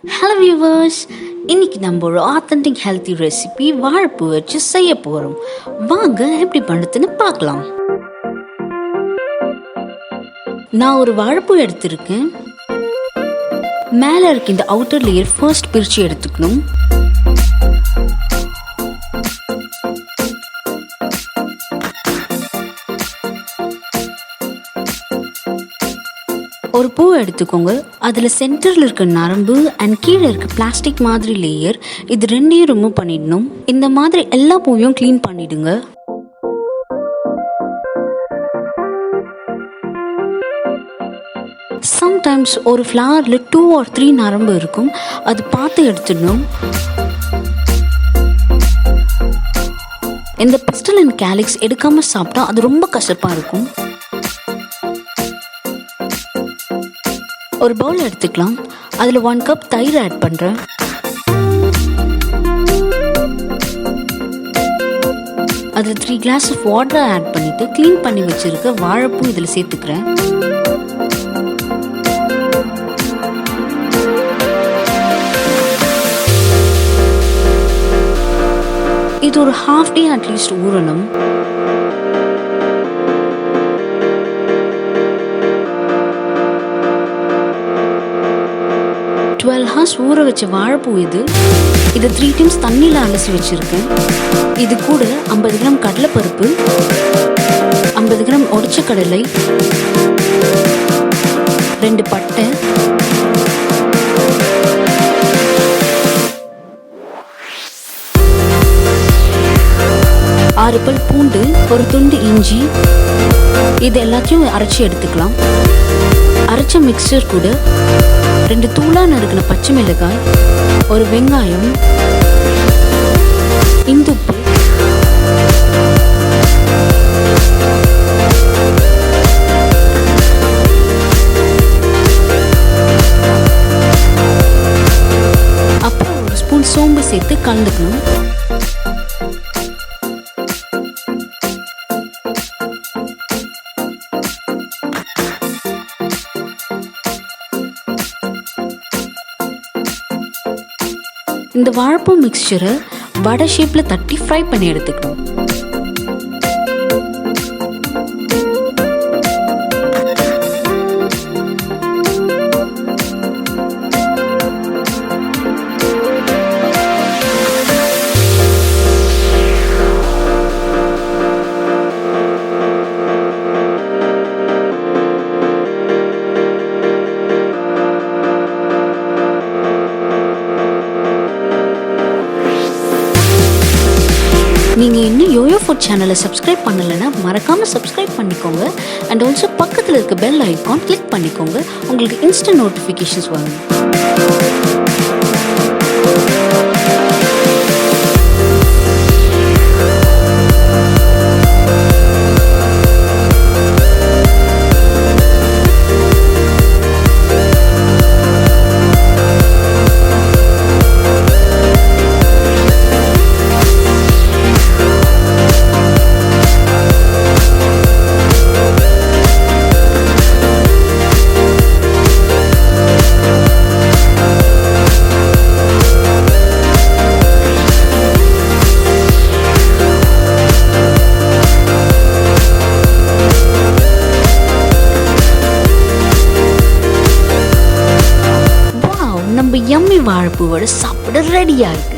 Hello viewers, இன்னைக்கு நம்ம ஒரு ஆத்தென்டிக் ஹெல்த்தி ரெசிபி வாழைப்பூ வச்சு செய்ய போறோம். வாங்க எப்படி பண்ணுறதுன்னு பார்க்கலாம். நான் ஒரு வாழைப்பூ எடுத்திருக்கேன். மேலே இருக்க இந்த அவுட்டர் லேயர் ஃபர்ஸ்ட் பிரித்து எடுத்துக்கணும். ஒரு பூ எடுத்துக்கோங்க. அதில் சென்டரில் இருக்க நரம்பு அண்ட் கீழே இருக்க பிளாஸ்டிக் மாதிரி லேயர், இது ரெண்டையும் ரிமூவ் பண்ணிடணும். இந்த மாதிரி எல்லா பூவையும் க்ளீன் பண்ணிடுங்க. சம்டைம்ஸ் ஒரு ஃப்ளவரில் 2 or 3 நரம்பு இருக்கும், அது பார்த்து எடுத்துடணும். இந்த பிஸ்டல் அண்ட் கேலிக்ஸ் எடுக்காமல் சாப்பிட்டா அது ரொம்ப கசப்பாக இருக்கும். ஒரு பவுல் எடுத்துக்கலாம். அதில் 1 கப் தயிர் ஆட் பண்ணுறேன். அதில் 3 கிளாஸ் ஆஃப் வாட்டரை ஆட் பண்ணிவிட்டு க்ளீன் பண்ணி வச்சுருக்க வாழைப்பூ இதில் சேர்த்துக்கிறேன். இது ஒரு ½ டே அட்லீஸ்ட் ஊறணும். ஊற வச்ச வாழைப்பூ இது 3 டைம்ஸ் தண்ணியில் அலசி வச்சிருக்கேன். இது கூட 50 கிராம் கடலைப்பருப்பு, 50 கிராம் உடைச்ச கடலை, 2 பட்டை, 6 பல் பூண்டு, ஒரு துண்டு இஞ்சி, இது எல்லாத்தையும் அரைச்சி எடுத்துக்கலாம். அரைச்ச மிக்சர் கூட 2 தூளா நறுக்கின பச்சை மிளகாய், ஒரு வெங்காயம், இந்துப்பு, அப்புறம் ஒரு ஸ்பூன் சோம்பு சேர்த்து கலந்துக்கணும். இந்த வாழைப்பூ மிக்சரை வடை ஷேப்பில் தட்டி ஃப்ரை பண்ணி எடுத்துக்கணும். நீங்கள் இன்னும் யோயோ ஃபுட் சேனலை சப்ஸ்கிரைப் பண்ணலைன்னா மறக்காமல் சப்ஸ்கிரைப் பண்ணிக்கோங்க. அண்ட் ஆல்சோ பக்கத்தில் இருக்க பெல் ஐக்கான் கிளிக் பண்ணிக்கோங்க. உங்களுக்கு இன்ஸ்டன்ட் நோட்டிஃபிகேஷன்ஸ் வரும். நம்ம யம்மி வாழைப்பூவோட சாப்பிட ரெடியா இருக்கு.